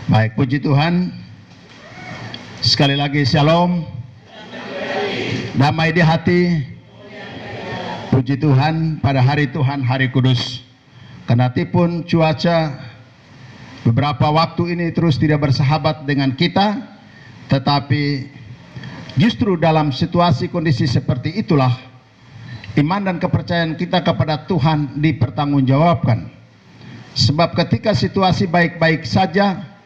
Baik, puji Tuhan. Sekali lagi shalom. Damai di hati. Puji Tuhan pada hari Tuhan, hari kudus. Kenatipun cuaca beberapa waktu ini terus tidak bersahabat dengan kita, tetapi justru dalam situasi kondisi seperti itulah iman dan kepercayaan kita kepada Tuhan dipertanggungjawabkan. Sebab ketika situasi baik-baik saja,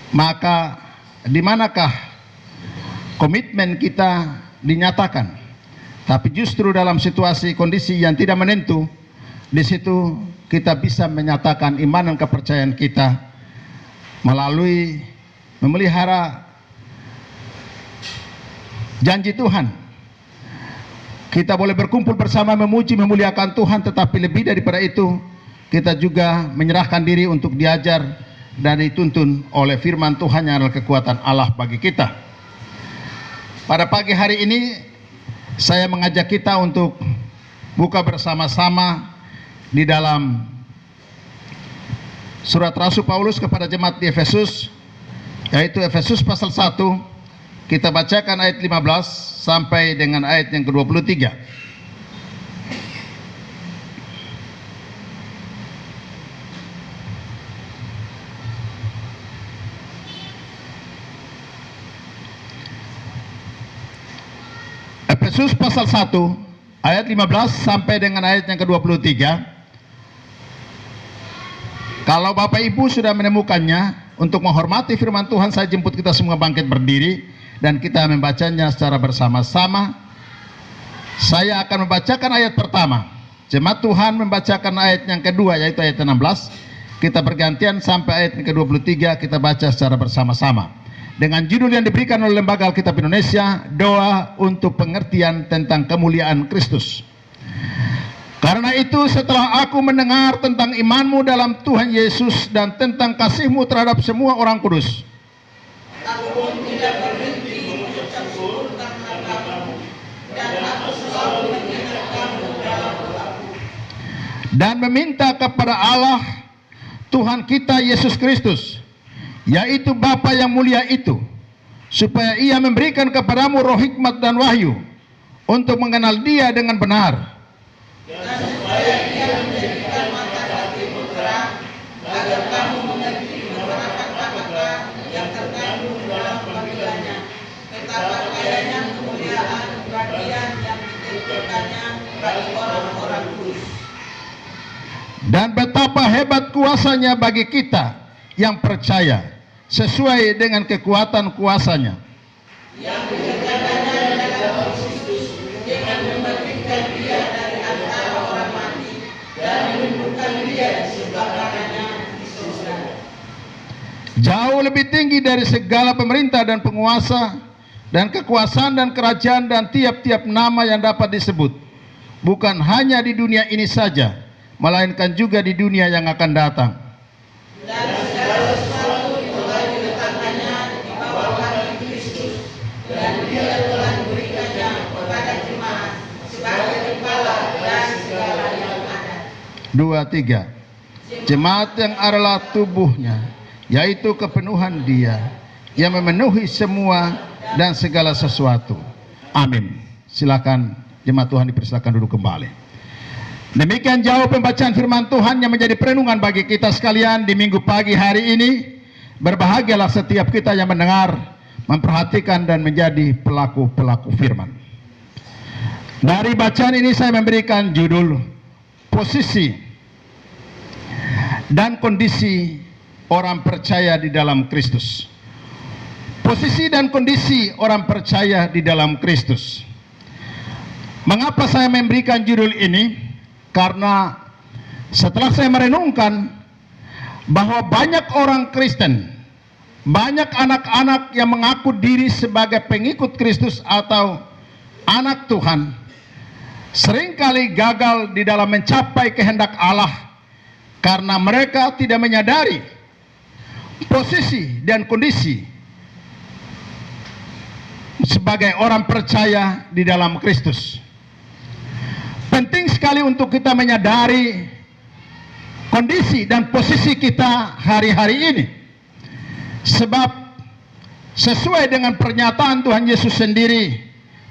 maka di manakah komitmen kita dinyatakan? Tapi justru dalam situasi kondisi yang tidak menentu, di situ kita bisa menyatakan iman dan kepercayaan kita melalui memelihara janji Tuhan. Kita boleh berkumpul bersama memuji memuliakan Tuhan, tetapi lebih daripada itu kita juga menyerahkan diri untuk diajar dan dituntun oleh firman Tuhan yang adalah kekuatan Allah bagi kita. Pada pagi hari ini saya mengajak kita untuk buka bersama-sama di dalam surat Rasul Paulus kepada jemaat di Efesus, yaitu Efesus pasal 1. Kita bacakan ayat 15 sampai dengan ayat yang ke-23. Efesus pasal 1 ayat 15 sampai dengan ayat yang ke-23. Kalau Bapak Ibu sudah menemukannya, untuk menghormati firman Tuhan saya jemput kita semua bangkit berdiri dan kita membacanya secara bersama-sama. Saya akan membacakan ayat pertama, jemaat Tuhan membacakan ayat yang kedua, yaitu ayat 16. Kita bergantian sampai ayat yang ke-23 kita baca secara bersama-sama dengan judul yang diberikan oleh Lembaga Alkitab Indonesia, Doa untuk Pengertian tentang Kemuliaan Kristus. Karena itu setelah aku mendengar tentang imanmu dalam Tuhan Yesus dan tentang kasihmu terhadap semua orang kudus, aku pun tidak berhenti mengucap syukur tentang hartamu, dan aku selalu mengingat kamu dalam doaku, dan meminta kepada Allah Tuhan kita Yesus Kristus, yaitu Bapa yang mulia itu, supaya Ia memberikan kepadamu roh hikmat dan wahyu untuk mengenal Dia dengan benar, dan supaya Ia menjadikan mata hatimu terang, agar kamu mengerti betapa kata-kata yang terkandung dalam panggilannya, betapa kayanya kemuliaan bagian yang ditentukannya bagi orang-orang kudus, dan betapa hebat kuasanya bagi kita yang percaya, sesuai dengan kekuatan kuasanya yang dikerjakannya dalam Kristus, dengan membangkitkan Dia dari antara orang mati dan menundukkan Dia di sebelah kanannya di surga, jauh lebih tinggi dari segala pemerintah dan penguasa dan kekuasaan dan kerajaan dan tiap-tiap nama yang dapat disebut, bukan hanya di dunia ini saja, melainkan juga di dunia yang akan datang. Dan segala sesuatu telah diletakkannya di bawah kaki Kristus, dan Dia telah memberikannya kepada jemaat sebagai kepala dan segala yang ada. 2, 3. Jemaat yang adalah tubuhnya, yaitu kepenuhan Dia yang memenuhi semua dan segala sesuatu. Amin. Silakan jemaat Tuhan dipersilakan duduk kembali. Demikian jauh pembacaan firman Tuhan yang menjadi perenungan bagi kita sekalian di minggu pagi hari ini. Berbahagialah setiap kita yang mendengar, memperhatikan dan menjadi pelaku-pelaku firman. Dari bacaan ini saya memberikan judul posisi dan kondisi orang percaya di dalam Kristus. Posisi dan kondisi orang percaya di dalam Kristus. Mengapa saya memberikan judul ini? Karena setelah saya merenungkan bahwa banyak orang Kristen, banyak anak-anak yang mengaku diri sebagai pengikut Kristus atau anak Tuhan, seringkali gagal di dalam mencapai kehendak Allah karena mereka tidak menyadari posisi dan kondisi sebagai orang percaya di dalam Kristus. Penting sekali untuk kita menyadari kondisi dan posisi kita hari-hari ini. Sebab sesuai dengan pernyataan Tuhan Yesus sendiri,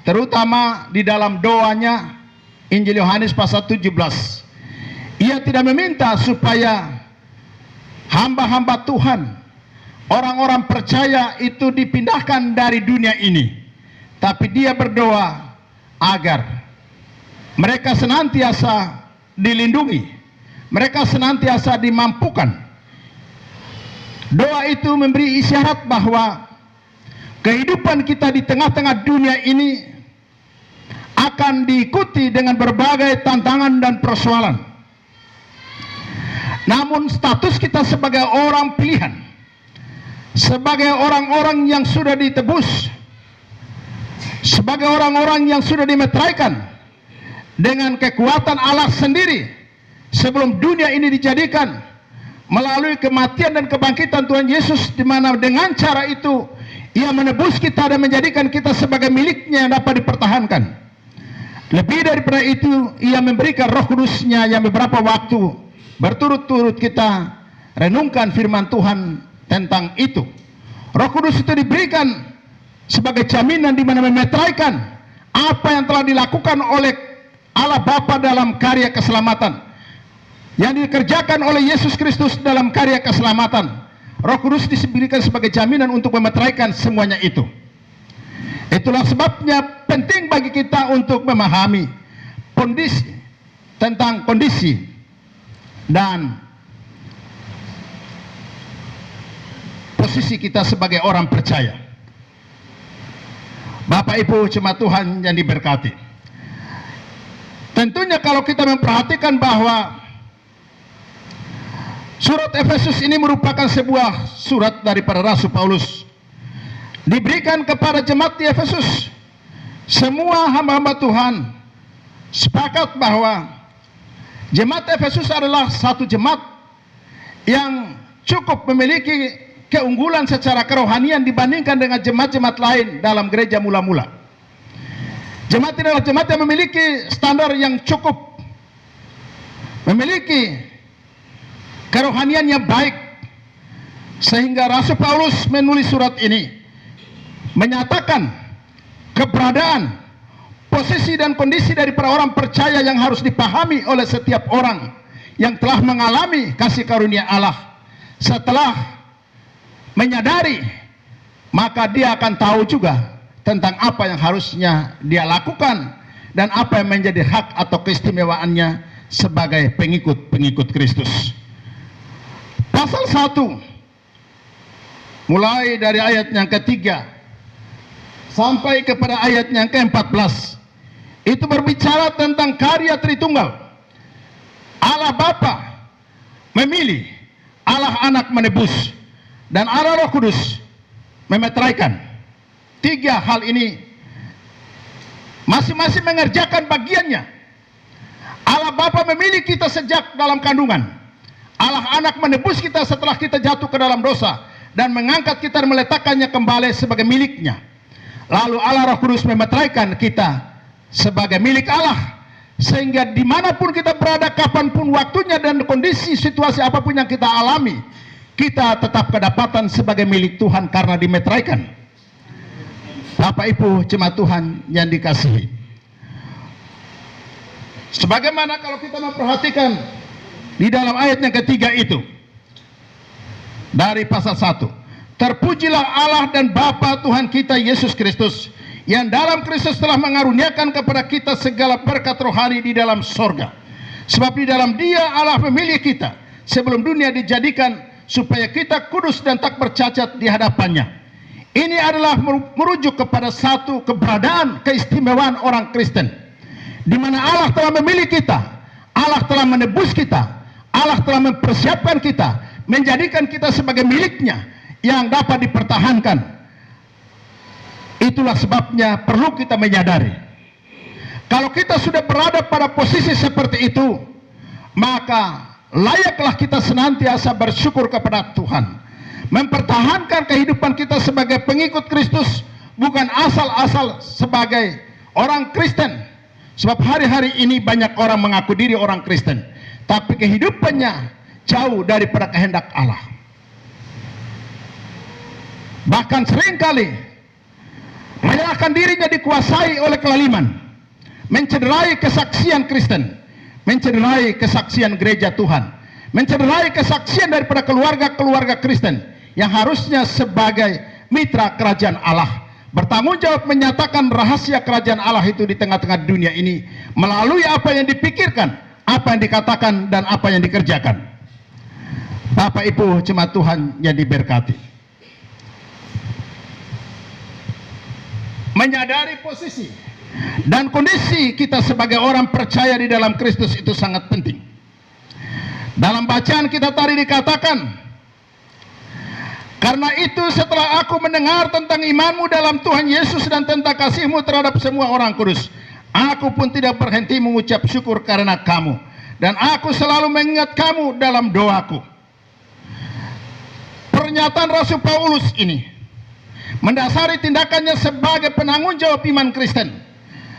terutama di dalam doanya Injil Yohanes pasal 17, ia tidak meminta supaya hamba-hamba Tuhan, orang-orang percaya itu dipindahkan dari dunia ini, tapi dia berdoa agar mereka senantiasa dilindungi, mereka senantiasa dimampukan. Doa itu memberi isyarat bahwa kehidupan kita di tengah-tengah dunia ini akan diikuti dengan berbagai tantangan dan persoalan. Namun status kita sebagai orang pilihan, sebagai orang-orang yang sudah ditebus, sebagai orang-orang yang sudah dimeteraikan dengan kekuatan Allah sendiri sebelum dunia ini dijadikan, melalui kematian dan kebangkitan Tuhan Yesus, di mana dengan cara itu ia menebus kita dan menjadikan kita sebagai miliknya yang dapat dipertahankan. Lebih daripada itu, ia memberikan Roh Kudus-Nya yang beberapa waktu berturut-turut kita renungkan firman Tuhan tentang itu. Roh Kudus itu diberikan sebagai jaminan di mana memeteraikan apa yang telah dilakukan oleh Allah Bapa dalam karya keselamatan, yang dikerjakan oleh Yesus Kristus dalam karya keselamatan. Roh Kudus diberikan sebagai jaminan untuk memeteraikan semuanya itu. Itulah sebabnya penting bagi kita untuk memahami kondisi dan posisi kita sebagai orang percaya. Bapak Ibu jemaat Tuhan yang diberkati, tentunya kalau kita memperhatikan bahwa surat Efesus ini merupakan sebuah surat daripada Rasul Paulus, diberikan kepada jemaat di Efesus. Semua hamba-hamba Tuhan sepakat bahwa jemaat Efesus adalah satu jemaat yang cukup memiliki keunggulan secara kerohanian dibandingkan dengan jemaat-jemaat lain dalam gereja mula-mula. Jemaat ini adalah jemaat yang memiliki standar yang cukup, memiliki kerohanian yang baik, sehingga Rasul Paulus menulis surat ini menyatakan keberadaan, posisi dan kondisi dari para orang percaya yang harus dipahami oleh setiap orang yang telah mengalami kasih karunia Allah. Setelah menyadari, maka dia akan tahu juga tentang apa yang harusnya dia lakukan dan apa yang menjadi hak atau keistimewaannya sebagai pengikut Kristus. Pasal 1 mulai dari ayat yang ketiga sampai kepada ayat yang ke-14 itu berbicara tentang karya Tritunggal. Allah Bapa memilih, Allah Anak menebus, dan Allah Roh Kudus memeteraikan. Tiga hal ini masing-masing mengerjakan bagiannya. Allah Bapa memilih kita sejak dalam kandungan. Allah Anak menebus kita setelah kita jatuh ke dalam dosa dan mengangkat kita dan meletakkannya kembali sebagai miliknya. Lalu Allah Roh Kudus memeteraikan kita sebagai milik Allah, sehingga dimanapun kita berada, kapanpun waktunya dan kondisi situasi apapun yang kita alami, kita tetap kedapatan sebagai milik Tuhan karena dimeteraikan. Bapak Ibu jemaat Tuhan yang dikasihi, sebagaimana kalau kita memperhatikan di dalam ayat yang ketiga itu dari pasal 1, terpujilah Allah dan Bapa Tuhan kita Yesus Kristus, yang dalam Kristus telah mengaruniakan kepada kita segala berkat rohani di dalam sorga. Sebab di dalam Dia Allah memilih kita sebelum dunia dijadikan, supaya kita kudus dan tak bercacat di hadapannya. Ini adalah merujuk kepada satu keberadaan keistimewaan orang Kristen, di mana Allah telah memilih kita, Allah telah menebus kita, Allah telah mempersiapkan kita, menjadikan kita sebagai miliknya yang dapat dipertahankan. Itulah sebabnya perlu kita menyadari, kalau kita sudah berada pada posisi seperti itu, maka layaklah kita senantiasa bersyukur kepada Tuhan, mempertahankan kehidupan kita sebagai pengikut Kristus, bukan asal-asal sebagai orang Kristen. Sebab hari-hari ini banyak orang mengaku diri orang Kristen, tapi kehidupannya jauh daripada kehendak Allah. bahkan seringkali menyerahkan dirinya dikuasai oleh kelaliman, mencederai kesaksian Kristen, mencederai kesaksian gereja Tuhan, mencederai kesaksian daripada keluarga-keluarga Kristen yang harusnya sebagai mitra kerajaan Allah, bertanggung jawab menyatakan rahasia kerajaan Allah itu di tengah-tengah dunia ini melalui apa yang dipikirkan, apa yang dikatakan, dan apa yang dikerjakan. Bapak Ibu jemaat Tuhan yang diberkati, menyadari posisi dan kondisi kita sebagai orang percaya di dalam Kristus itu sangat penting. Dalam bacaan kita tadi dikatakan, karena itu setelah aku mendengar tentang imanmu dalam Tuhan Yesus dan tentang kasihmu terhadap semua orang kudus, aku pun tidak berhenti mengucap syukur karena kamu, dan aku selalu mengingat kamu dalam doaku. Pernyataan Rasul Paulus ini mendasari tindakannya sebagai penanggung jawab iman Kristen,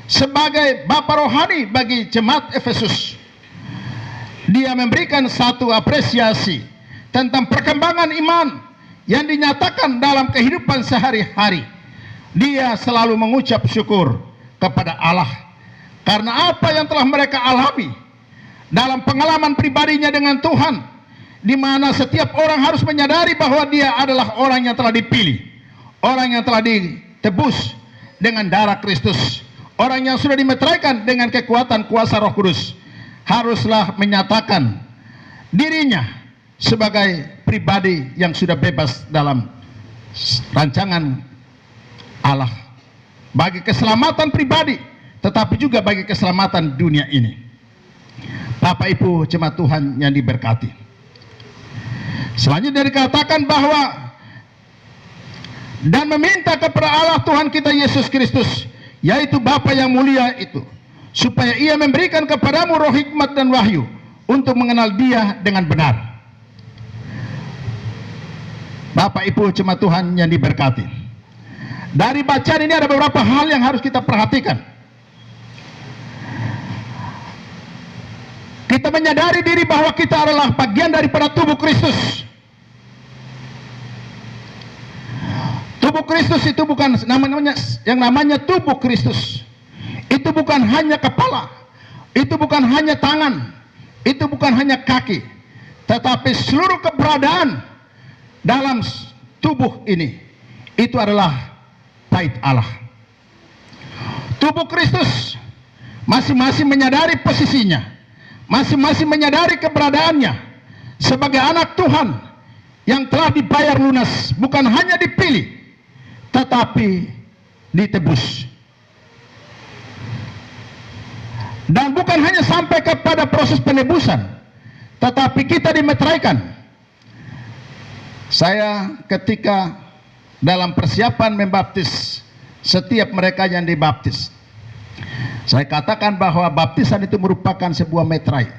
sebagai bapa rohani bagi jemaat Efesus. Dia memberikan satu apresiasi tentang perkembangan iman yang dinyatakan dalam kehidupan sehari-hari. Dia selalu mengucap syukur kepada Allah karena apa yang telah mereka alami dalam pengalaman pribadinya dengan Tuhan, di mana setiap orang harus menyadari bahwa dia adalah orang yang telah dipilih, orang yang telah ditebus dengan darah Kristus, orang yang sudah dimeteraikan dengan kekuatan kuasa Roh Kudus, haruslah menyatakan dirinya sebagai pribadi yang sudah bebas dalam rancangan Allah, bagi keselamatan pribadi, tetapi juga bagi keselamatan dunia ini. Bapak Ibu jemaat Tuhan yang diberkati, selanjutnya dikatakan bahwa dan meminta kepada Allah Tuhan kita Yesus Kristus, yaitu Bapa yang mulia itu, supaya ia memberikan kepadamu roh hikmat dan wahyu untuk mengenal dia dengan benar. Bapak Ibu jemaat Tuhan yang diberkati, dari bacaan ini ada beberapa hal yang harus kita perhatikan. Kita menyadari diri bahwa kita adalah bagian daripada tubuh Kristus. Tubuh Kristus itu bukan namanya tubuh Kristus. Itu bukan hanya kepala, itu bukan hanya tangan, itu bukan hanya kaki, tetapi seluruh keberadaan dalam tubuh ini itu adalah bait Allah. Tubuh Kristus masing-masing menyadari posisinya, masing-masing menyadari keberadaannya sebagai anak Tuhan yang telah dibayar lunas, bukan hanya dipilih tetapi ditebus. Dan bukan hanya sampai kepada proses penebusan, tetapi kita dimeteraikan. Saya ketika dalam persiapan membaptis setiap mereka yang dibaptis, saya katakan bahwa baptisan itu merupakan sebuah meterai.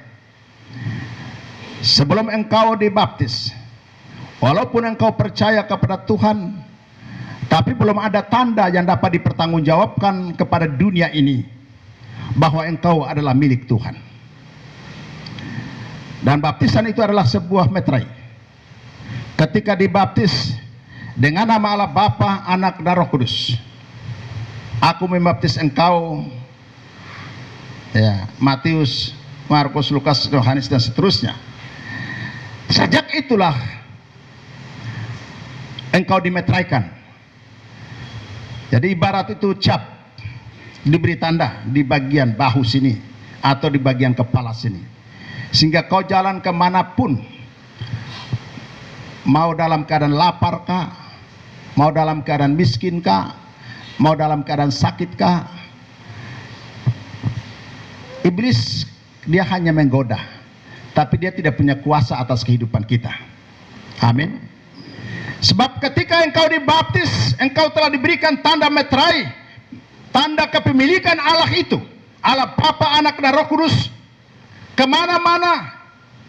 Sebelum engkau dibaptis, walaupun engkau percaya kepada Tuhan, tapi belum ada tanda yang dapat dipertanggungjawabkan kepada dunia ini bahwa engkau adalah milik Tuhan. Dan baptisan itu adalah sebuah meterai. Ketika dibaptis dengan nama Allah Bapa, Anak, dan Roh Kudus, aku membaptis engkau, ya, Matius, Markus, Lukas, Yohanes, dan seterusnya. Sejak itulah engkau dimeteraikan. Jadi ibarat itu cap, diberi tanda di bagian bahu sini atau di bagian kepala sini, sehingga kau jalan kemanapun, mau dalam keadaan lapar kah, mau dalam keadaan miskin kah, mau dalam keadaan sakit kah, iblis dia hanya menggoda, tapi dia tidak punya kuasa atas kehidupan kita. Amin. Sebab ketika engkau dibaptis, engkau telah diberikan tanda meterai, tanda kepemilikan Allah itu, Allah Bapa, Anak, dan Roh Kudus. Kemana-mana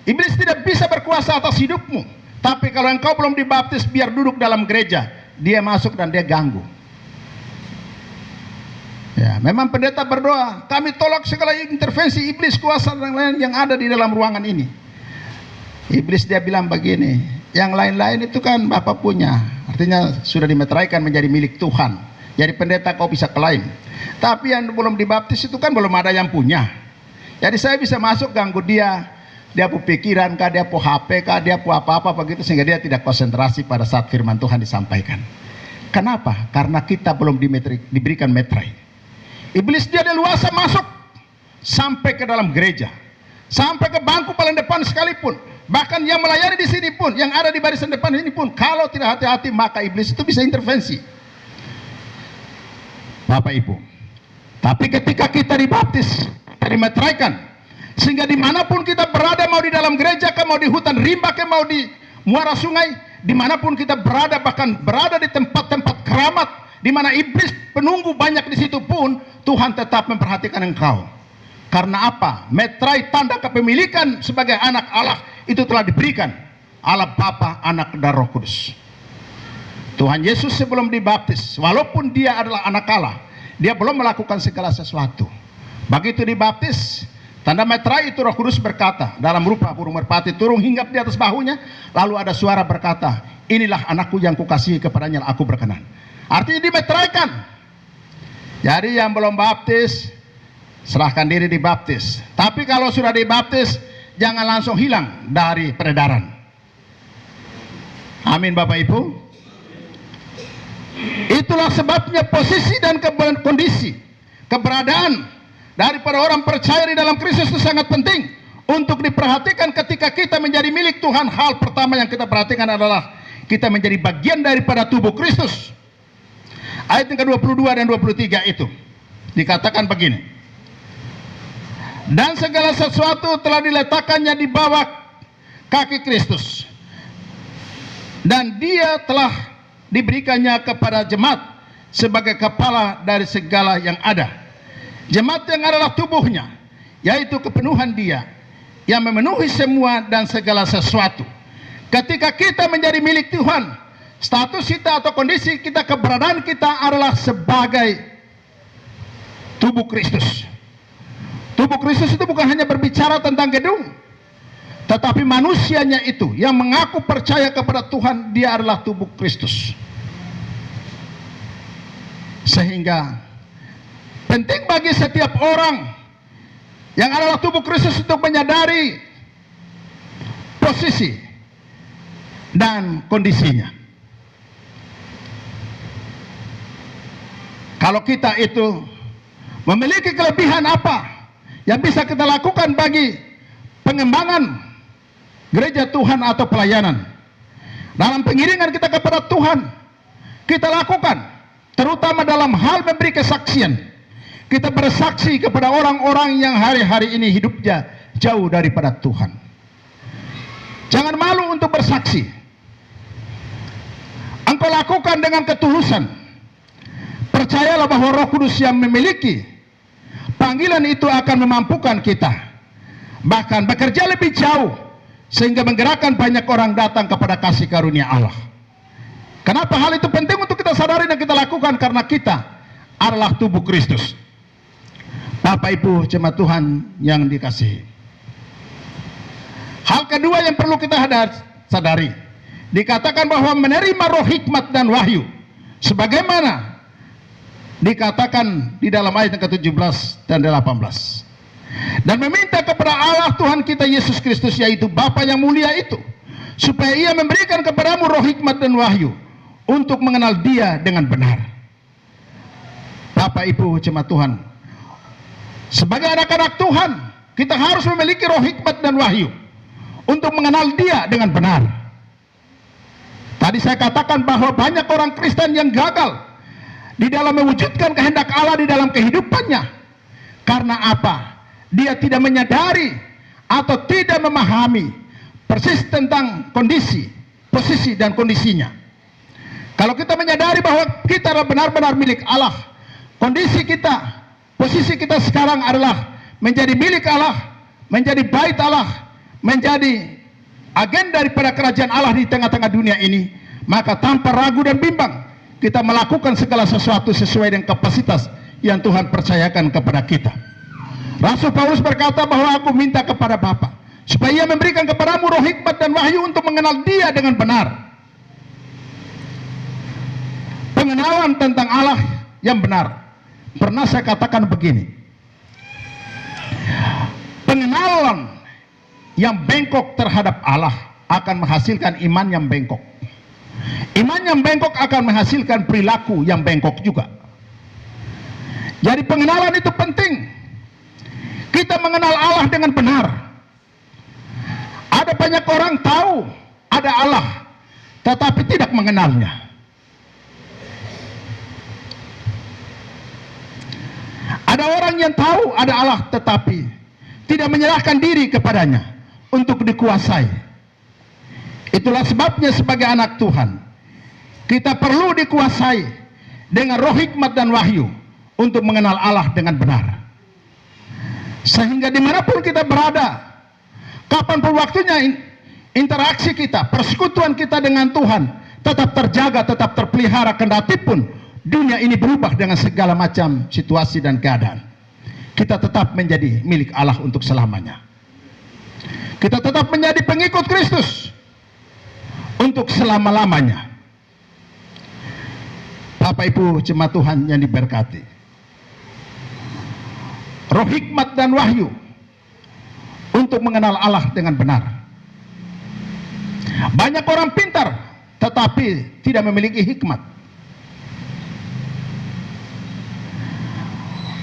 iblis tidak bisa berkuasa atas hidupmu. Tapi kalau engkau belum dibaptis, biar duduk dalam gereja, dia masuk dan dia ganggu. Ya, memang pendeta berdoa, kami tolak segala intervensi iblis, kuasa dan lain yang ada di dalam ruangan ini. Iblis dia bilang begini, Yang lain-lain itu kan Bapak punya, artinya sudah dimeteraikan menjadi milik Tuhan. Jadi pendeta kau bisa klaim. Tapi yang belum dibaptis itu kan belum ada yang punya. Jadi saya bisa masuk ganggu dia pu pikiran kah, dia pu HP kah, dia pu apa-apa begitu, sehingga dia tidak konsentrasi pada saat firman Tuhan disampaikan. Kenapa? Karena kita belum diberikan meterai. Iblis dia leluasa masuk sampai ke dalam gereja, sampai ke bangku paling depan sekalipun. Bahkan yang melayani di sini pun, yang ada di barisan depan ini pun, kalau tidak hati-hati maka iblis itu bisa intervensi. Bapak Ibu, tapi ketika kita dibaptis, dimeteraikan, sehingga dimanapun kita berada, mau di dalam gereja, mau di hutan rimba, mau di muara sungai, dimanapun kita berada, bahkan berada di tempat-tempat keramat, di mana iblis penunggu banyak di situ pun, Tuhan tetap memperhatikan engkau. Karena apa? Meterai tanda kepemilikan sebagai anak Allah itu telah diberikan Allah Bapa, Anak dan Roh Kudus. Tuhan Yesus sebelum dibaptis, walaupun dia adalah anak Allah, dia belum melakukan segala sesuatu. Begitu dibaptis, tanda meterai itu Roh Kudus berkata, dalam rupa burung merpati turun hinggap di atas bahunya, lalu ada suara berkata, inilah anakku yang kukasihi, kepadanya aku berkenan. Artinya dimeteraikan. Jadi yang belum baptis, serahkan diri dibaptis. Tapi kalau sudah dibaptis, jangan langsung hilang dari peredaran. Amin Bapak Ibu. Itulah sebabnya posisi dan kondisi, keberadaan daripada orang percaya di dalam Kristus itu sangat penting untuk diperhatikan. Ketika kita menjadi milik Tuhan, hal pertama yang kita perhatikan adalah kita menjadi bagian daripada tubuh Kristus. Ayat yang ke-22 dan 23 itu dikatakan begini, dan segala sesuatu telah diletakkannya di bawah kaki Kristus, dan dia telah diberikannya kepada jemaat sebagai kepala dari segala yang ada. Jemaat yang adalah tubuhnya, yaitu kepenuhan dia yang memenuhi semua dan segala sesuatu. Ketika kita menjadi milik Tuhan, status kita atau kondisi kita, keberadaan kita adalah sebagai tubuh Kristus. Tubuh Kristus itu bukan hanya berbicara tentang gedung, tetapi manusianya itu yang mengaku percaya kepada Tuhan, dia adalah tubuh Kristus. Sehingga penting bagi setiap orang yang adalah tubuh Kristus untuk menyadari posisi dan kondisinya. Kalau kita itu memiliki kelebihan apa yang bisa kita lakukan bagi pengembangan gereja Tuhan atau pelayanan, dalam pengiringan kita kepada Tuhan, kita lakukan, terutama dalam hal memberi kesaksian. Kita bersaksi kepada orang-orang yang hari-hari ini hidupnya jauh daripada Tuhan. Jangan malu untuk bersaksi. Engkau lakukan dengan ketulusan. Percayalah bahwa Roh Kudus yang memiliki panggilan itu akan memampukan kita, bahkan bekerja lebih jauh, sehingga menggerakkan banyak orang datang kepada kasih karunia Allah. Kenapa hal itu penting untuk kita sadari dan kita lakukan? Karena kita adalah tubuh Kristus. Bapak Ibu jemaat Tuhan yang dikasihi, hal kedua yang perlu kita sadari, dikatakan bahwa menerima roh hikmat dan wahyu, sebagaimana dikatakan di dalam ayat yang ke-17 dan 18, dan meminta kepada Allah Tuhan kita Yesus Kristus, yaitu Bapa yang mulia itu, supaya ia memberikan kepadamu roh hikmat dan wahyu untuk mengenal dia dengan benar. Bapak Ibu jemaat Tuhan, sebagai anak-anak Tuhan, kita harus memiliki roh hikmat dan wahyu untuk mengenal dia dengan benar. Tadi saya katakan bahwa banyak orang Kristen yang gagal di dalam mewujudkan kehendak Allah di dalam kehidupannya. Karena apa? Dia tidak menyadari atau tidak memahami persis tentang kondisi, posisi dan kondisinya. Kalau kita menyadari bahwa kita adalah benar-benar milik Allah, kondisi kita, posisi kita sekarang adalah menjadi milik Allah, menjadi bait Allah, menjadi agen daripada kerajaan Allah di tengah-tengah dunia ini, maka tanpa ragu dan bimbang kita melakukan segala sesuatu sesuai dengan kapasitas yang Tuhan percayakan kepada kita. Rasul Paulus berkata bahwa aku minta kepada Bapa supaya Ia memberikan kepadamu roh hikmat dan wahyu untuk mengenal Dia dengan benar. Pengenalan tentang Allah yang benar. Pernah saya katakan begini, pengenalan yang bengkok terhadap Allah akan menghasilkan iman yang bengkok. Iman yang bengkok akan menghasilkan perilaku yang bengkok juga. Jadi pengenalan itu penting. Kita mengenal Allah dengan benar. Ada banyak orang tahu ada Allah, tetapi tidak mengenalnya. Ada orang yang tahu ada Allah, tetapi tidak menyerahkan diri kepadanya untuk dikuasai. Itulah sebabnya sebagai anak Tuhan, kita perlu dikuasai dengan roh hikmat dan wahyu untuk mengenal Allah dengan benar. Sehingga dimanapun kita berada, kapanpun waktunya, interaksi kita, persekutuan kita dengan Tuhan tetap terjaga, tetap terpelihara, kendati pun dunia ini berubah dengan segala macam situasi dan keadaan. Kita tetap menjadi milik Allah untuk selamanya. Kita tetap menjadi pengikut Kristus untuk selama-lamanya. Bapak Ibu jemaat Tuhan yang diberkati, roh hikmat dan wahyu untuk mengenal Allah dengan benar. Banyak orang pintar tetapi tidak memiliki hikmat.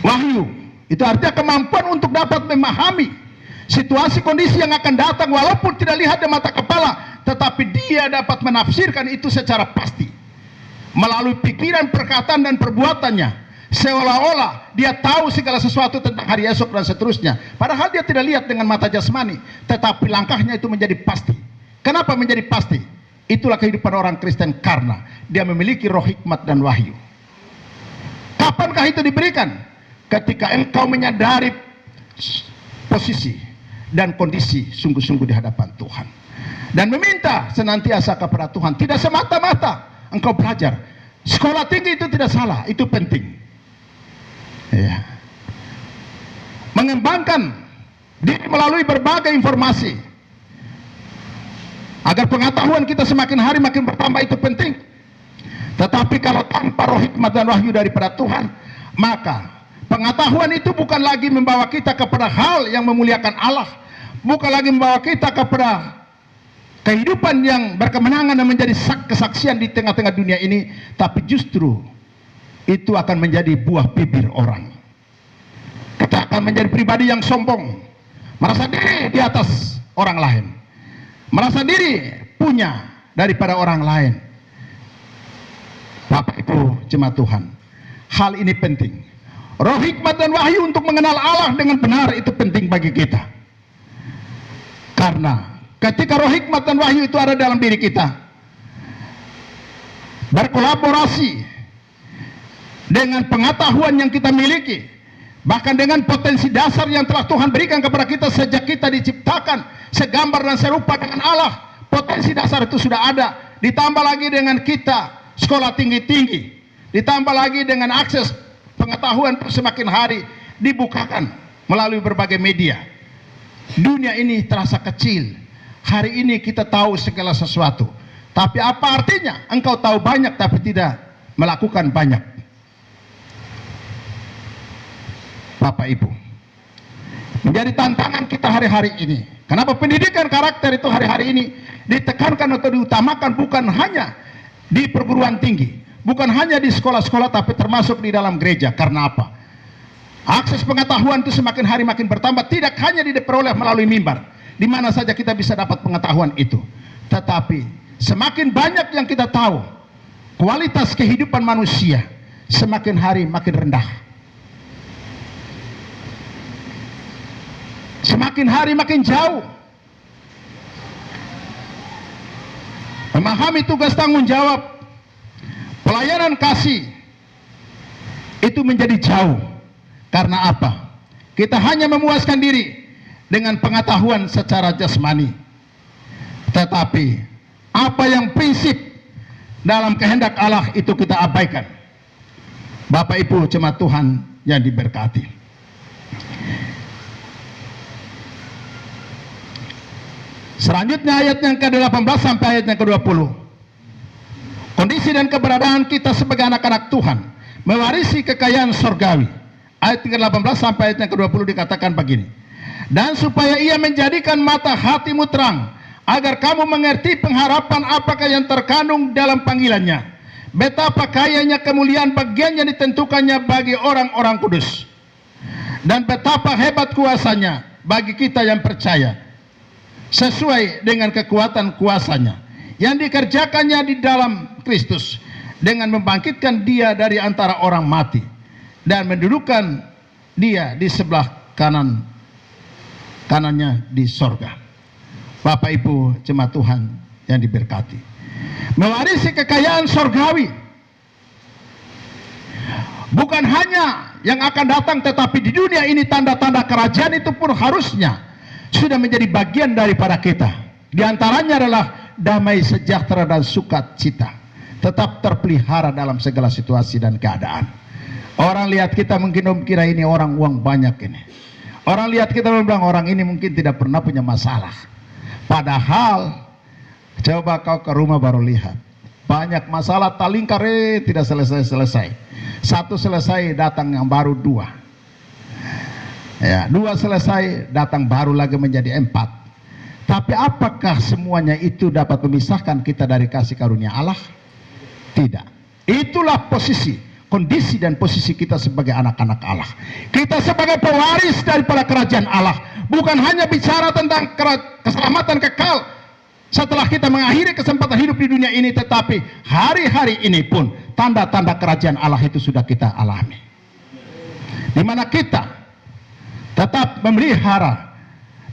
Wahyu itu artinya kemampuan untuk dapat memahami situasi kondisi yang akan datang, walaupun tidak lihat dengan mata kepala, tetapi dia dapat menafsirkan itu secara pasti melalui pikiran, perkataan dan perbuatannya, seolah-olah dia tahu segala sesuatu tentang hari esok dan seterusnya. Padahal dia tidak lihat dengan mata jasmani, tetapi langkahnya itu menjadi pasti. Kenapa menjadi pasti? Itulah kehidupan orang Kristen, karena dia memiliki roh hikmat dan wahyu. Kapankah itu diberikan? Ketika engkau menyadari posisi dan kondisi sungguh-sungguh di hadapan Tuhan, dan meminta senantiasa kepada Tuhan. Tidak semata-mata engkau belajar. Sekolah tinggi itu tidak salah, itu penting ya. Mengembangkan diri melalui berbagai informasi agar pengetahuan kita semakin hari makin bertambah, itu penting. Tetapi kalau tanpa roh hikmat dan wahyu daripada Tuhan, maka pengetahuan itu bukan lagi membawa kita kepada hal yang memuliakan Allah, bukan lagi membawa kita kepada kehidupan yang berkemenangan dan menjadi kesaksian di tengah-tengah dunia ini, tapi justru itu akan menjadi buah bibir orang. Kita akan menjadi pribadi yang sombong, merasa diri di atas orang lain, merasa diri punya daripada orang lain. Bapak Ibu jemaat Tuhan, hal ini penting. Roh hikmat dan wahyu untuk mengenal Allah dengan benar itu penting bagi kita. Karena ketika roh hikmat dan wahyu itu ada dalam diri kita, berkolaborasi dengan pengetahuan yang kita miliki, bahkan dengan potensi dasar yang telah Tuhan berikan kepada kita sejak kita diciptakan segambar dan serupa dengan Allah. Potensi dasar itu sudah ada, ditambah lagi dengan kita sekolah tinggi-tinggi, ditambah lagi dengan akses pengetahuan semakin hari dibukakan melalui berbagai media. Dunia ini terasa kecil. Hari ini kita tahu segala sesuatu, tapi apa artinya engkau tahu banyak tapi tidak melakukan banyak? Bapak Ibu, menjadi tantangan kita hari-hari ini. Kenapa pendidikan karakter itu hari-hari ini ditekankan atau diutamakan, bukan hanya di perguruan tinggi, bukan hanya di sekolah-sekolah, tapi termasuk di dalam gereja. Karena apa? Akses pengetahuan itu semakin hari makin bertambah, tidak hanya diperoleh melalui mimbar, di mana saja kita bisa dapat pengetahuan itu, tetapi semakin banyak yang kita tahu, kualitas kehidupan manusia semakin hari makin rendah, semakin hari makin jauh. Memahami tugas tanggung jawab, pelayanan kasih itu menjadi jauh. Karena apa? Kita hanya memuaskan diri dengan pengetahuan secara jasmani, tetapi apa yang prinsip dalam kehendak Allah itu kita abaikan. Bapak Ibu jemaat Tuhan yang diberkati, Selanjutnya ayat yang ke-18 sampai ayat yang ke-20. Kondisi dan keberadaan kita sebagai anak-anak Tuhan, mewarisi kekayaan surgawi. Ayat ke-18 sampai ayat yang ke-20 dikatakan begini. Dan supaya ia menjadikan mata hatimu terang, agar kamu mengerti pengharapan apakah yang terkandung dalam panggilannya, betapa kayanya kemuliaan bagian yang ditentukannya bagi orang-orang kudus, dan betapa hebat kuasanya bagi kita yang percaya, sesuai dengan kekuatan kuasanya yang dikerjakannya di dalam Kristus, dengan membangkitkan dia dari antara orang mati dan mendudukkan dia di sebelah kanannya di sorga. Bapak Ibu jemaat Tuhan yang diberkati, mewarisi kekayaan surgawi bukan hanya yang akan datang, tetapi di dunia ini tanda-tanda kerajaan itu pun harusnya sudah menjadi bagian daripada kita. Di antaranya adalah damai sejahtera dan sukacita tetap terpelihara dalam segala situasi dan keadaan. Orang lihat kita mungkin kira ini orang uang banyak ini. Orang lihat kita bilang orang ini mungkin tidak pernah punya masalah. Padahal coba kau ke rumah baru lihat, banyak masalah talingkar tidak selesai-selesai. Satu selesai datang yang baru dua. Ya, dua selesai datang baru lagi menjadi 4. Tapi apakah semuanya itu dapat memisahkan kita dari kasih karunia Allah? Tidak. Itulah posisi, kondisi dan posisi kita sebagai anak-anak Allah. Kita sebagai pewaris daripada kerajaan Allah. Bukan hanya bicara tentang keselamatan kekal setelah kita mengakhiri kesempatan hidup di dunia ini, tetapi hari-hari ini pun tanda-tanda kerajaan Allah itu sudah kita alami, di mana kita tetap memelihara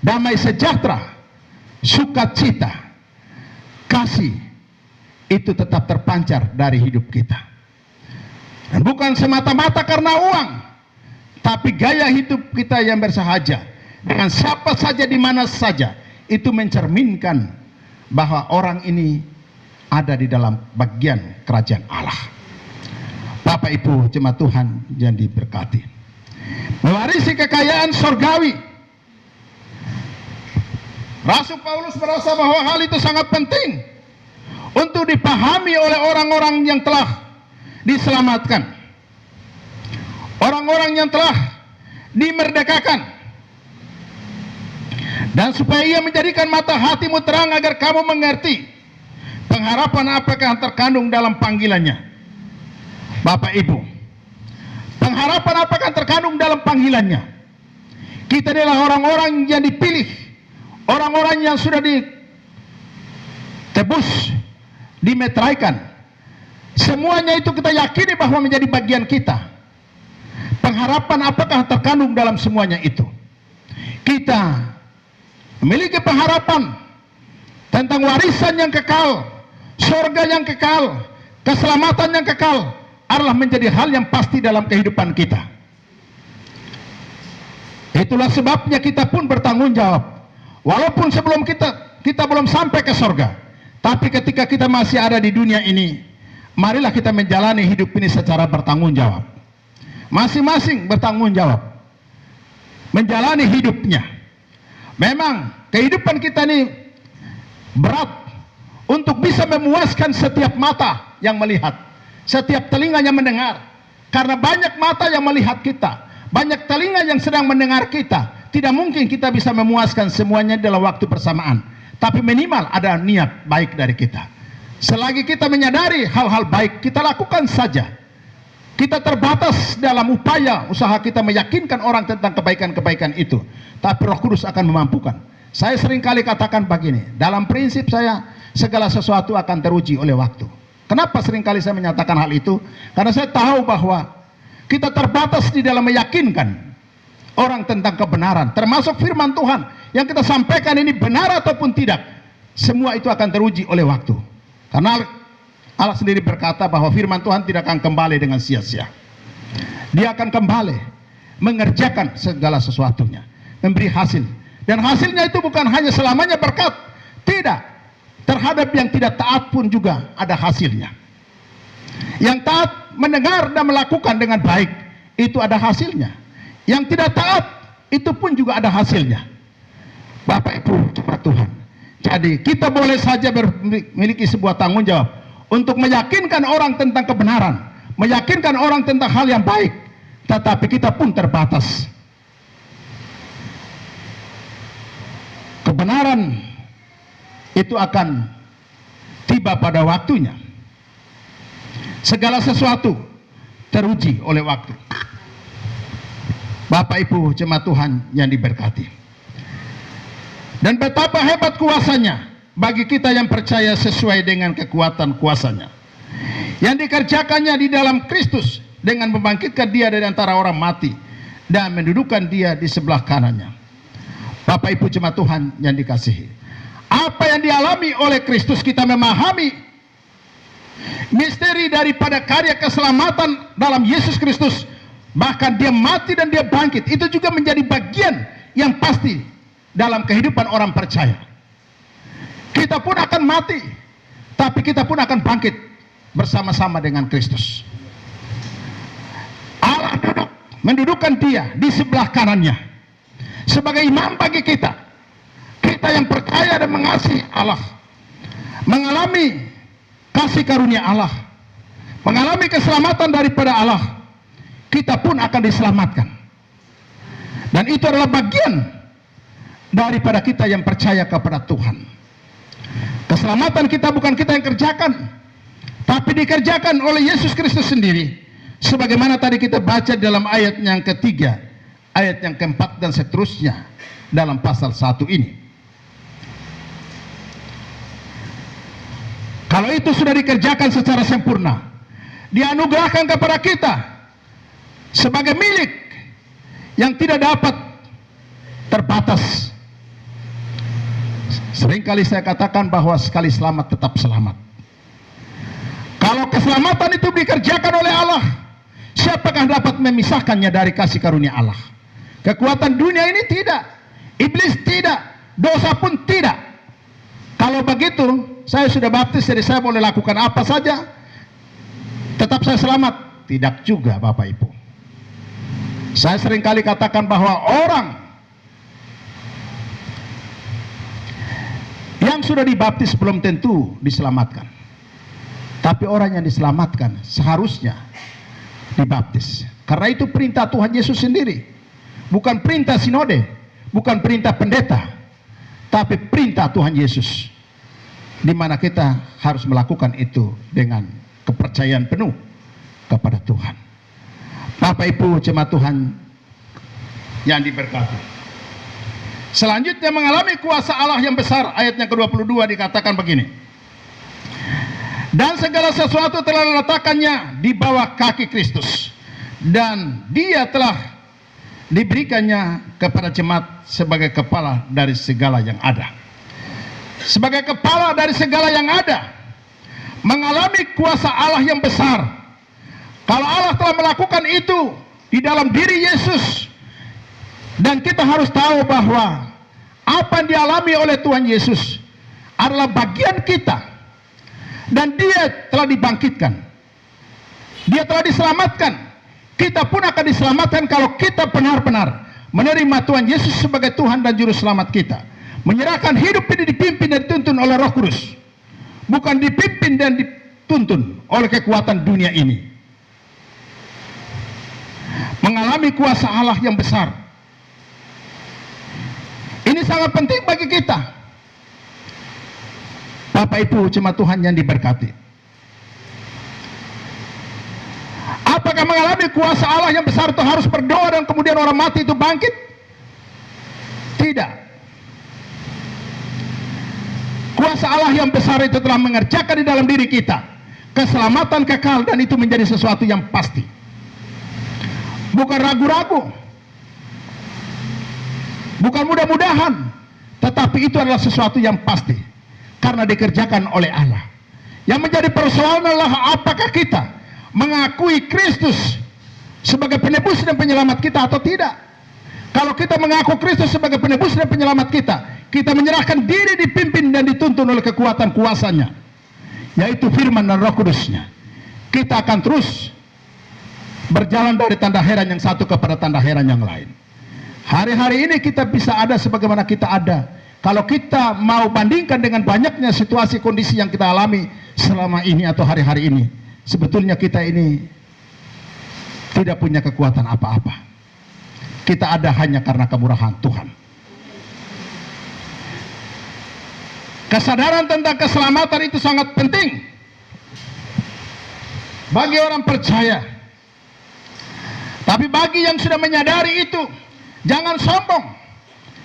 damai sejahtera, sukacita, kasih itu tetap terpancar dari hidup kita. Dan bukan semata-mata karena uang, tapi gaya hidup kita yang bersahaja dengan siapa saja di mana saja, itu mencerminkan bahwa orang ini ada di dalam bagian kerajaan Allah. Bapak Ibu jemaat Tuhan yang diberkati, mewarisi kekayaan surgawi. Rasul Paulus merasa bahwa hal itu sangat penting untuk dipahami oleh orang-orang yang telah diselamatkan, orang-orang yang telah dimerdekakan. Dan supaya ia menjadikan mata hatimu terang, agar kamu mengerti pengharapan apakah yang terkandung dalam panggilannya. Bapak Ibu, pengharapan apakah yang terkandung dalam panggilannya? Kita adalah orang-orang yang dipilih, orang-orang yang sudah ditebus, dimeteraikan. Semuanya itu kita yakini bahwa menjadi bagian kita. Pengharapan apakah yang terkandung dalam semuanya itu? Kita memiliki pengharapan tentang warisan yang kekal, surga yang kekal, keselamatan yang kekal adalah menjadi hal yang pasti dalam kehidupan kita. Itulah sebabnya kita pun bertanggung jawab. Walaupun sebelum kita belum sampai ke surga, tapi ketika kita masih ada di dunia ini, marilah kita menjalani hidup ini secara bertanggung jawab. Masing-masing bertanggung jawab menjalani hidupnya. Memang kehidupan kita ini berat untuk bisa memuaskan setiap mata yang melihat, setiap telinga yang mendengar. Karena banyak mata yang melihat kita, banyak telinga yang sedang mendengar kita. Tidak mungkin kita bisa memuaskan semuanya dalam waktu bersamaan. Tapi minimal ada niat baik dari kita. Selagi kita menyadari hal-hal baik, kita lakukan saja. Kita terbatas dalam upaya usaha kita meyakinkan orang tentang kebaikan-kebaikan itu. Tapi Roh Kudus akan memampukan. Saya seringkali katakan begini, dalam prinsip saya segala sesuatu akan teruji oleh waktu. Kenapa seringkali saya menyatakan hal itu? Karena saya tahu bahwa kita terbatas di dalam meyakinkan orang tentang kebenaran, termasuk firman Tuhan yang kita sampaikan ini benar ataupun tidak. Semua itu akan teruji oleh waktu. Karena Allah sendiri berkata bahwa firman Tuhan tidak akan kembali dengan sia-sia. Dia akan kembali mengerjakan segala sesuatunya, memberi hasil. Dan hasilnya itu bukan hanya selamanya berkat, tidak. Terhadap yang tidak taat pun juga ada hasilnya. Yang taat mendengar dan melakukan dengan baik, itu ada hasilnya. Yang tidak taat, itu pun juga ada hasilnya. Bapak Ibu jemaat Tuhan, Jadi kita boleh saja memiliki sebuah tanggung jawab untuk meyakinkan orang tentang kebenaran, meyakinkan orang tentang hal yang baik, tetapi kita pun terbatas. Kebenaran itu akan tiba pada waktunya. Segala sesuatu teruji oleh waktu. Bapak Ibu jemaat Tuhan yang diberkati. Dan betapa hebat kuasanya bagi kita yang percaya sesuai dengan kekuatan kuasanya yang dikerjakannya di dalam Kristus dengan membangkitkan dia dari antara orang mati dan mendudukkan dia di sebelah kanannya. Bapak Ibu jemaat Tuhan yang dikasihi, apa yang dialami oleh Kristus, kita memahami misteri daripada karya keselamatan dalam Yesus Kristus. Bahkan dia mati dan dia bangkit, itu juga menjadi bagian yang pasti dalam kehidupan orang percaya. Kita pun akan mati, tapi kita pun akan bangkit bersama-sama dengan Kristus. Allah mendudukkan dia di sebelah kanannya sebagai imam bagi kita. Kita yang percaya dan mengasihi Allah, mengalami kasih karunia Allah, mengalami keselamatan daripada Allah, kita pun akan diselamatkan. Dan itu adalah bagian daripada kita yang percaya kepada Tuhan. Keselamatan kita bukan kita yang kerjakan, tapi dikerjakan oleh Yesus Kristus sendiri. Sebagaimana tadi kita baca dalam ayat yang ketiga, ayat yang keempat dan seterusnya dalam pasal 1 ini. Kalau itu sudah dikerjakan secara sempurna, dianugerahkan kepada kita sebagai milik yang tidak dapat terbatas. Seringkali saya katakan bahwa sekali selamat tetap selamat. Kalau keselamatan itu dikerjakan oleh Allah, siapakah dapat memisahkannya dari kasih karunia Allah? Kekuatan dunia ini tidak, iblis tidak, dosa pun tidak. Kalau begitu, saya sudah baptis, jadi saya boleh lakukan apa saja, tetap saya selamat? Tidak juga, Bapak Ibu. Saya seringkali katakan bahwa orang yang sudah dibaptis belum tentu diselamatkan, tapi orang yang diselamatkan seharusnya dibaptis. Karena itu perintah Tuhan Yesus sendiri, bukan perintah sinode, bukan perintah pendeta, tapi perintah Tuhan Yesus, di mana kita harus melakukan itu dengan kepercayaan penuh kepada Tuhan. Bapak Ibu jemaat Tuhan yang diberkati, selanjutnya mengalami kuasa Allah yang besar. Ayat yang ke-22 dikatakan begini: dan segala sesuatu telah diletakkannya di bawah kaki Kristus, dan dia telah diberikannya kepada jemaat sebagai kepala dari segala yang ada. Sebagai kepala dari segala yang ada, mengalami kuasa Allah yang besar. Kalau Allah telah melakukan itu di dalam diri Yesus, dan kita harus tahu bahwa apa yang dialami oleh Tuhan Yesus adalah bagian kita, dan dia telah dibangkitkan, dia telah diselamatkan. Kita pun akan diselamatkan kalau kita benar-benar menerima Tuhan Yesus sebagai Tuhan dan Juru Selamat kita, menyerahkan hidup ini dipimpin dan dituntun oleh Roh Kudus, bukan dipimpin dan dituntun oleh kekuatan dunia ini. Mengalami kuasa Allah yang besar, ini sangat penting bagi kita, Bapak Ibu jemaat Tuhan yang diberkati. Apakah mengalami kuasa Allah yang besar itu harus berdoa dan kemudian orang mati itu bangkit? Tidak. Kuasa Allah yang besar itu telah mengerjakan di dalam diri kita keselamatan kekal, dan itu menjadi sesuatu yang pasti, bukan ragu-ragu, bukan mudah-mudahan, tetapi itu adalah sesuatu yang pasti karena dikerjakan oleh Allah. Yang menjadi persoalan adalah apakah kita mengakui Kristus sebagai penebus dan penyelamat kita atau tidak. Kalau kita mengaku Kristus sebagai penebus dan penyelamat kita, kita menyerahkan diri dipimpin dan dituntun oleh kekuatan kuasanya, yaitu firman dan Roh Kudusnya. Kita akan terus berjalan dari tanda heran yang satu kepada tanda heran yang lain. Hari-hari ini kita bisa ada sebagaimana kita ada Kalau kita mau bandingkan dengan banyaknya situasi kondisi yang kita alami selama ini atau hari-hari ini, sebetulnya kita ini tidak punya kekuatan apa-apa. Kita ada hanya karena kemurahan Tuhan. Kesadaran tentang keselamatan itu sangat penting bagi orang percaya. Tapi bagi yang sudah menyadari itu, jangan sombong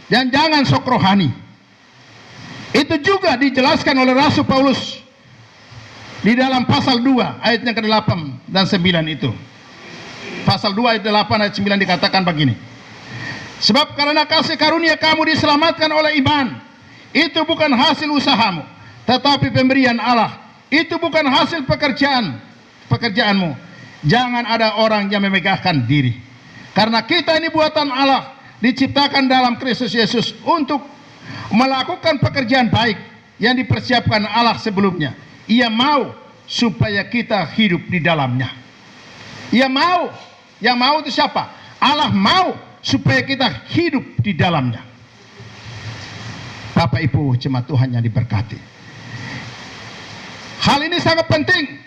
dan jangan sok rohani. Itu juga dijelaskan oleh Rasul Paulus di dalam pasal 2 ayatnya ke-8 dan 9 itu. Pasal 2 ayat 8 ayat 9 dikatakan begini. Sebab karena kasih karunia kamu diselamatkan oleh iman. Itu bukan hasil usahamu, tetapi pemberian Allah. Itu bukan hasil pekerjaanmu. Jangan ada orang yang memegahkan diri. Karena kita ini buatan Allah, diciptakan dalam Kristus Yesus untuk melakukan pekerjaan baik yang dipersiapkan Allah sebelumnya. Ia mau supaya kita hidup di dalamnya. Ia mau. Yang mau itu siapa? Allah mau supaya kita hidup di dalamnya. Bapak Ibu jemaat Tuhan yang diberkati, hal ini sangat penting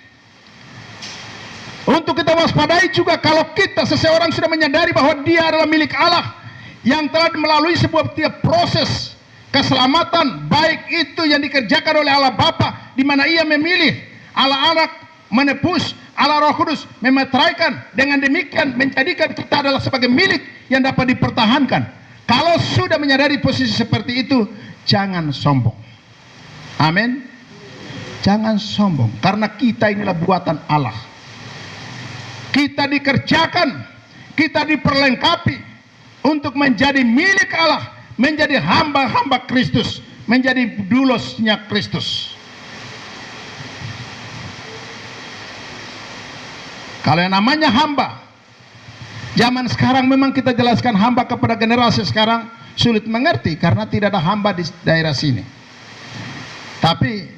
untuk kita waspadai juga. Kalau kita seseorang sudah menyadari bahwa dia adalah milik Allah yang telah melalui sebuah proses keselamatan, baik itu yang dikerjakan oleh Allah Bapa, di mana Ia memilih, Allah Anak menebus, Allah Roh Kudus memeteraikan, dengan demikian menjadikan kita adalah sebagai milik yang dapat dipertahankan. Kalau sudah menyadari posisi seperti itu, jangan sombong. Amin. Jangan sombong, karena kita inilah buatan Allah. Kita dikerjakan, kita diperlengkapi untuk menjadi milik Allah, menjadi hamba-hamba Kristus, menjadi dulosnya Kristus. Kalau yang namanya hamba, zaman sekarang memang kita jelaskan hamba kepada generasi sekarang sulit mengerti karena tidak ada hamba di daerah sini. Tapi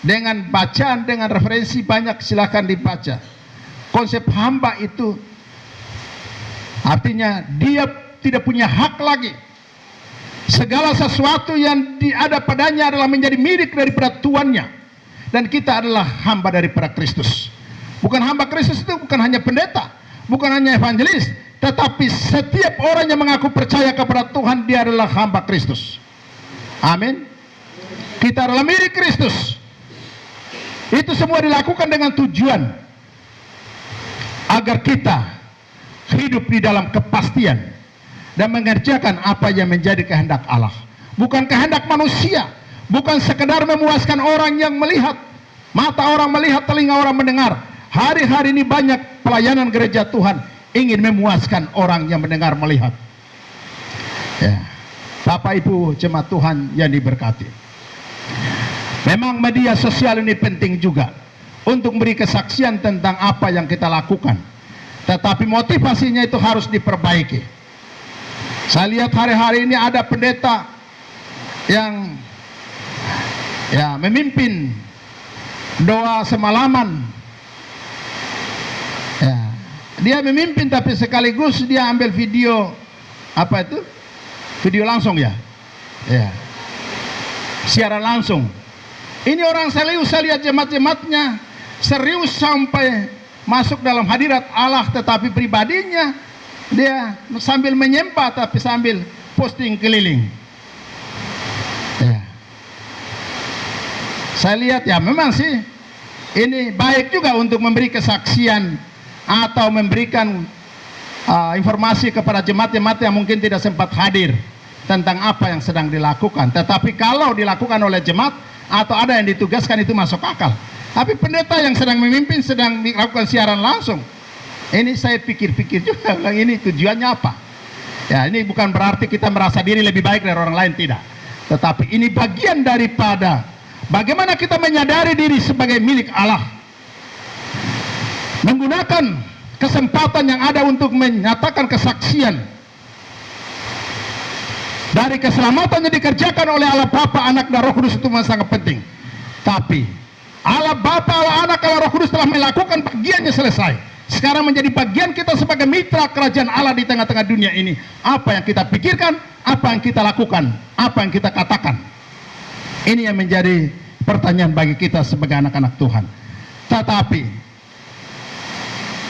dengan bacaan, dengan referensi banyak, silakan dibaca. Konsep hamba itu artinya dia tidak punya hak lagi. Segala sesuatu yang ada padanya adalah menjadi milik daripada tuannya. Dan kita adalah hamba daripada Kristus. Bukan hamba Kristus itu bukan hanya pendeta, bukan hanya evangelis, tetapi setiap orang yang mengaku percaya kepada Tuhan, dia adalah hamba Kristus. Amin. Kita adalah milik Kristus. Itu semua dilakukan dengan tujuan agar kita hidup di dalam kepastian dan mengerjakan apa yang menjadi kehendak Allah, bukan kehendak manusia, bukan sekedar memuaskan orang yang melihat, mata orang melihat, telinga orang mendengar. Hari-hari ini banyak pelayanan gereja Tuhan ingin memuaskan orang yang mendengar, melihat. Ya. Bapak Ibu jemaat Tuhan yang diberkati, memang media sosial ini penting juga untuk memberi kesaksian tentang apa yang kita lakukan, tetapi motivasinya itu harus diperbaiki. Saya lihat hari-hari ini ada pendeta yang memimpin doa semalaman. Dia memimpin tapi sekaligus dia ambil video, apa itu? Video langsung ya. Siaran langsung. Ini orang serius, saya lihat jemaat-jemaatnya serius sampai masuk dalam hadirat Allah, tetapi pribadinya dia sambil menyembah tapi sambil posting keliling. Saya lihat ya memang sih ini baik juga untuk memberi kesaksian atau memberikan informasi kepada jemaat-jemaat yang mungkin tidak sempat hadir tentang apa yang sedang dilakukan. Tetapi kalau dilakukan oleh jemaat atau ada yang ditugaskan, itu masuk akal. Tapi pendeta yang sedang memimpin, sedang melakukan siaran langsung, ini saya pikir-pikir juga, ini tujuannya apa? Ya, ini bukan berarti kita merasa diri lebih baik dari orang lain, tidak. Tetapi ini bagian daripada bagaimana kita menyadari diri sebagai milik Allah, menggunakan kesempatan yang ada untuk menyatakan kesaksian dari keselamatan yang dikerjakan oleh Allah Bapa, Anak dan Roh Kudus. Itu sangat penting. Tapi Allah Bapa, Allah Anak, Allah Roh Kudus telah melakukan bagiannya selesai. sekarang menjadi bagian kita sebagai mitra kerajaan Allah di tengah-tengah dunia ini. Apa yang kita pikirkan, apa yang kita lakukan, apa yang kita katakan. Ini yang menjadi pertanyaan bagi kita sebagai anak-anak Tuhan. Tetapi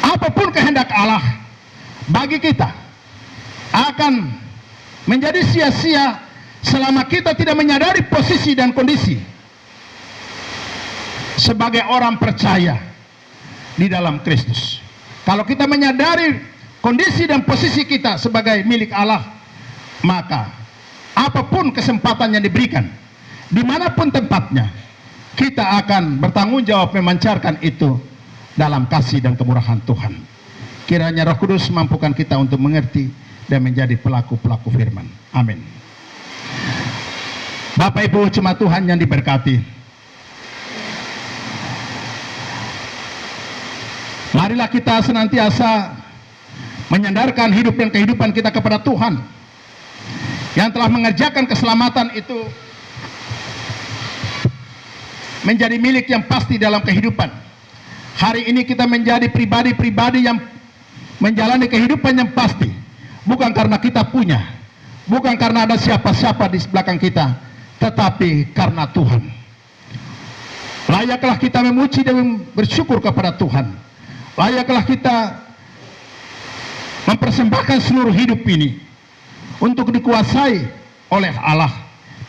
apapun kehendak Allah bagi kita akan menjadi sia-sia selama kita tidak menyadari posisi dan kondisi sebagai orang percaya di dalam Kristus. Kalau kita menyadari kondisi dan posisi kita sebagai milik Allah, maka apapun kesempatan yang diberikan, dimanapun tempatnya, kita akan bertanggung jawab memancarkan itu dalam kasih dan kemurahan Tuhan. Kiranya Roh Kudus mampukan kita untuk mengerti dan menjadi pelaku-pelaku firman. Amin. Bapak Ibu jemaat Tuhan yang diberkati, marilah kita senantiasa menyandarkan hidup dan kehidupan kita kepada Tuhan yang telah mengerjakan keselamatan itu menjadi milik yang pasti dalam kehidupan. Hari ini kita menjadi pribadi-pribadi yang menjalani kehidupan yang pasti, bukan karena kita punya, bukan karena ada siapa-siapa di belakang kita, tetapi karena Tuhan. Layaklah kita memuji dan bersyukur kepada Tuhan. Layaklah kita mempersembahkan seluruh hidup ini untuk dikuasai oleh Allah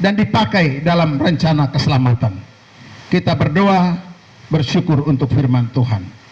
dan dipakai dalam rencana keselamatan. Kita berdoa, bersyukur untuk firman Tuhan.